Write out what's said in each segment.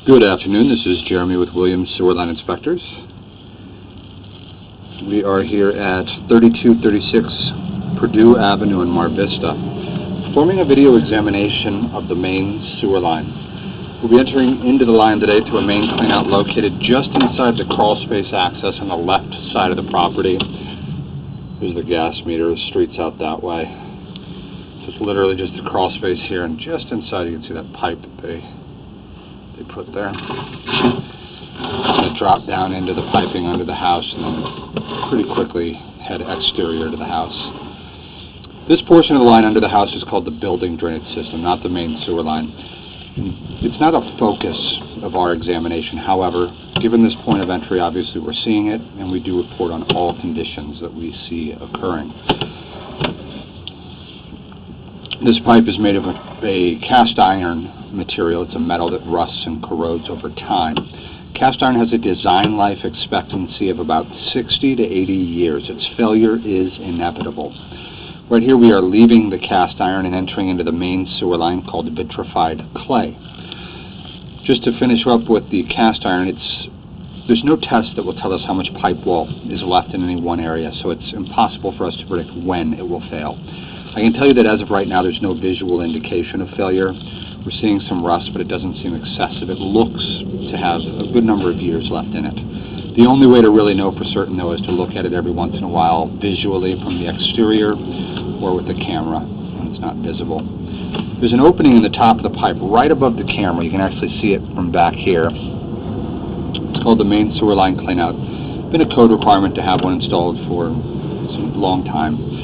Good afternoon. This is Jeremy with Williams Sewer Line Inspectors. We are here at 3236 Purdue Avenue in Mar Vista, performing a video examination of the main sewer line. We'll be entering into the line today to a main cleanout located just inside the crawl space access on the left side of the property. There's the gas meter, the street's out that way. So it's literally just the crawl space here, and just inside you can see that pipe that they put there. It's going to drop down into the piping under the house and then pretty quickly head exterior to the house. This portion of the line under the house is called the building drainage system, not the main sewer line. It's not a focus of our examination. However, given this point of entry, obviously we're seeing it, and we do report on all conditions that we see occurring. This pipe is made of a cast iron material. It's a metal that rusts and corrodes over time. Cast iron has a design life expectancy of about 60 to 80 years. Its failure is inevitable. Right here we are leaving the cast iron and entering into the main sewer line called vitrified clay. Just to finish up with the cast iron, there's no test that will tell us how much pipe wall is left in any one area, so it's impossible for us to predict when it will fail. I can tell you that as of right now there's no visual indication of failure. We're seeing some rust, but it doesn't seem excessive. It looks to have a good number of years left in it. The only way to really know for certain, though, is to look at it every once in a while visually from the exterior or with the camera when it's not visible. There's an opening in the top of the pipe right above the camera. You can actually see it from back here. It's called the main sewer line cleanout. It's been a code requirement to have one installed for a long time.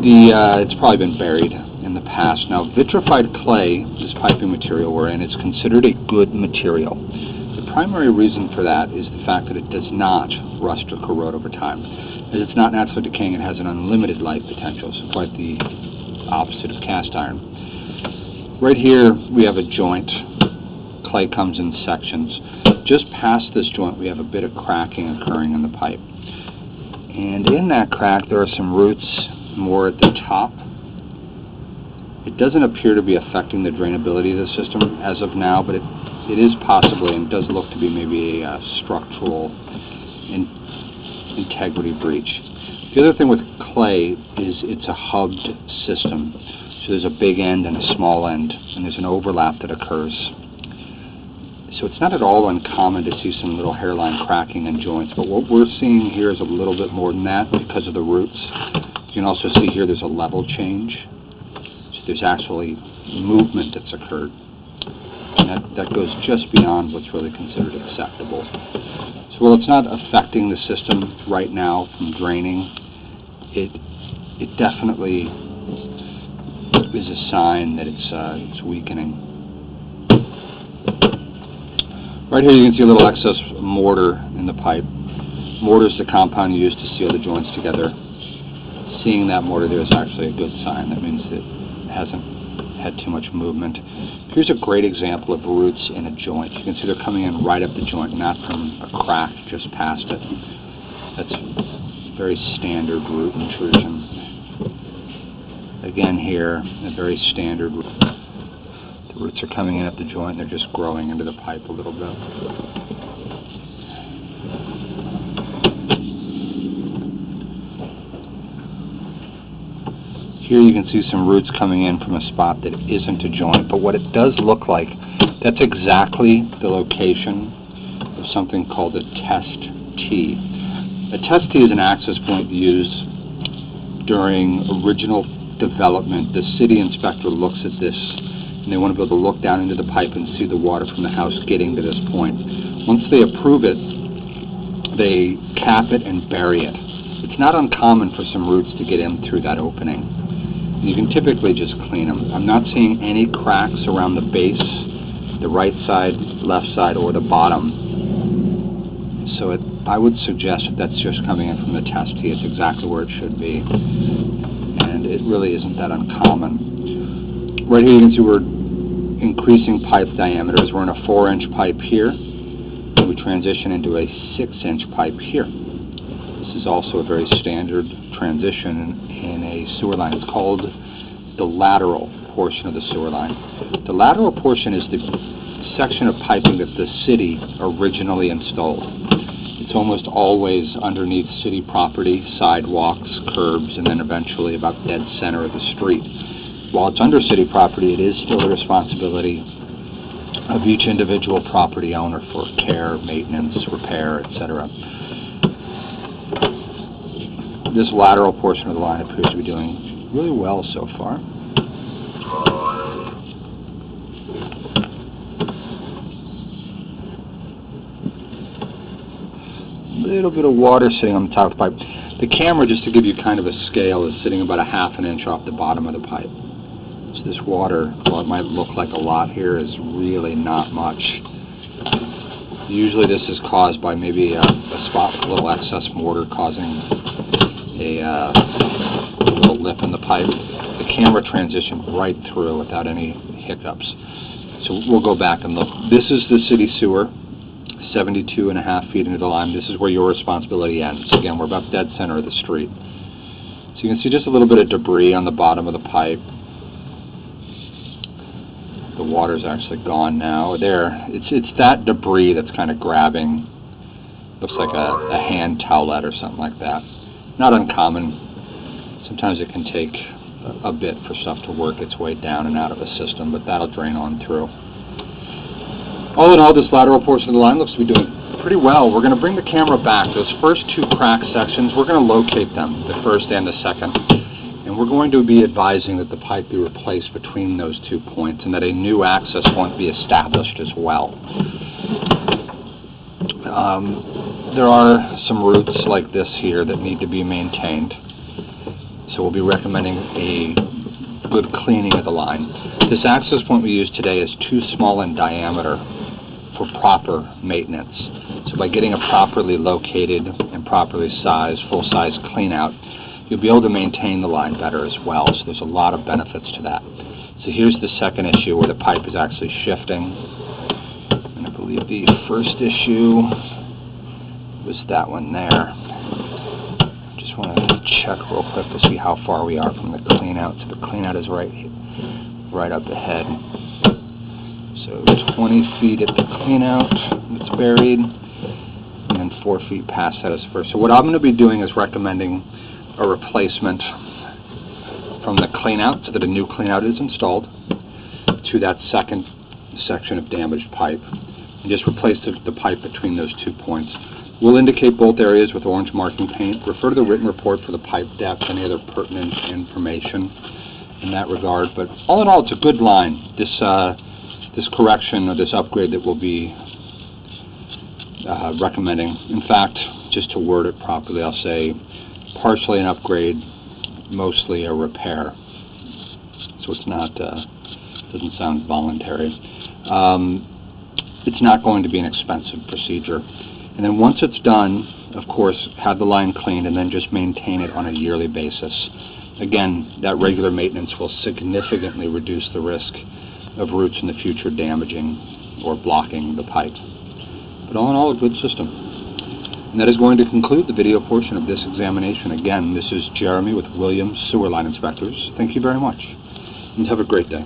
It's probably been buried in the past. Now, vitrified clay, this piping material we're in, is considered a good material. The primary reason for that is the fact that it does not rust or corrode over time. As it's not naturally decaying, it has an unlimited life potential, so quite the opposite of cast iron. Right here we have a joint. Clay comes in sections. Just past this joint we have a bit of cracking occurring in the pipe. And in that crack there are some roots more at the top. It doesn't appear to be affecting the drainability of the system as of now, but it is possibly, and does look to be maybe a structural integrity breach. The other thing with clay is it's a hubbed system. So there's a big end and a small end, and there's an overlap that occurs. So it's not at all uncommon to see some little hairline cracking in joints, but what we're seeing here is a little bit more than that because of the roots. You can also see here there's a level change. So there's actually movement that's occurred. And that goes just beyond what's really considered acceptable. So while it's not affecting the system right now from draining, it definitely is a sign that it's weakening. Right here you can see a little excess mortar in the pipe. Mortar is the compound used to seal the joints together. Seeing that mortar there is actually a good sign. That means it hasn't had too much movement. Here's a great example of roots in a joint. You can see they're coming in right up the joint, not from a crack just past it. That's very standard root intrusion. Again here, a very standard root. The roots are coming in up the joint, they're just growing into the pipe a little bit. Here you can see some roots coming in from a spot that isn't a joint, but what it does look like, that's exactly the location of something called a test tee. A test tee is an access point used during original development. The city inspector looks at this and they want to be able to look down into the pipe and see the water from the house getting to this point. Once they approve it, they cap it and bury it. It's not uncommon for some roots to get in through that opening. You can typically just clean them. I'm not seeing any cracks around the base, the right side, left side, or the bottom. So I would suggest that that's just coming in from the test tee. It's exactly where it should be. And it really isn't that uncommon. Right here you can see we're increasing pipe diameters. We're in a 4-inch pipe here, and we transition into a 6-inch pipe here. This is also a very standard transition in a sewer line. It's called the lateral portion of the sewer line. The lateral portion is the section of piping that the city originally installed. It's almost always underneath city property, sidewalks, curbs, and then eventually about dead center of the street. While it's under city property, it is still the responsibility of each individual property owner for care, maintenance, repair, etc. This lateral portion of the line appears to be doing really well so far. A little bit of water sitting on the top of the pipe. The camera, just to give you kind of a scale, is sitting about a ½ an inch off the bottom of the pipe. So this water, while it might look like a lot here, is really not much. Usually this is caused by maybe a spot with a little excess mortar causing a little lip in the pipe. The camera transitioned right through without any hiccups. So we'll go back and look. This is the city sewer, 72.5 feet into the line. This is where your responsibility ends. Again, we're about dead center of the street. So you can see just a little bit of debris on the bottom of the pipe. The water's actually gone now. There, it's that debris that's kind of grabbing. Looks like a hand towelette or something like that. Not uncommon. Sometimes it can take a bit for stuff to work its way down and out of a system, but that'll drain on through. All in all, this lateral portion of the line looks to be doing pretty well. We're going to bring the camera back. Those first two crack sections, we're going to locate them, the first and the second. And we're going to be advising that the pipe be replaced between those 2 points and that a new access point be established as well. There are some roots like this here that need to be maintained. So we'll be recommending a good cleaning of the line. This access point we use today is too small in diameter for proper maintenance. So by getting a properly located and properly sized, full-size clean-out, you'll be able to maintain the line better as well. So there's a lot of benefits to that. So here's the second issue where the pipe is actually shifting. And I believe the first issue was that one there. Just want to check real quick to see how far we are from the clean-out. So the clean-out is right up ahead. So 20 feet at the clean-out, it's buried, and then 4 feet past that is first. So what I'm going to be doing is recommending a replacement from the clean-out so that a new clean-out is installed to that second section of damaged pipe, and just replace the pipe between those 2 points. We'll indicate both areas with orange marking paint. Refer to the written report for the pipe depth, any other pertinent information in that regard. But all in all, it's a good line. This correction or this upgrade that we'll be recommending. In fact, just to word it properly, I'll say partially an upgrade, mostly a repair. So it's not, doesn't sound voluntary. It's not going to be an expensive procedure. And then once it's done, of course, have the line cleaned and then just maintain it on a yearly basis. Again, that regular maintenance will significantly reduce the risk of roots in the future damaging or blocking the pipe. But all in all, a good system. And that is going to conclude the video portion of this examination. Again, this is Jeremy with Williams Sewer Line Inspectors. Thank you very much, and have a great day.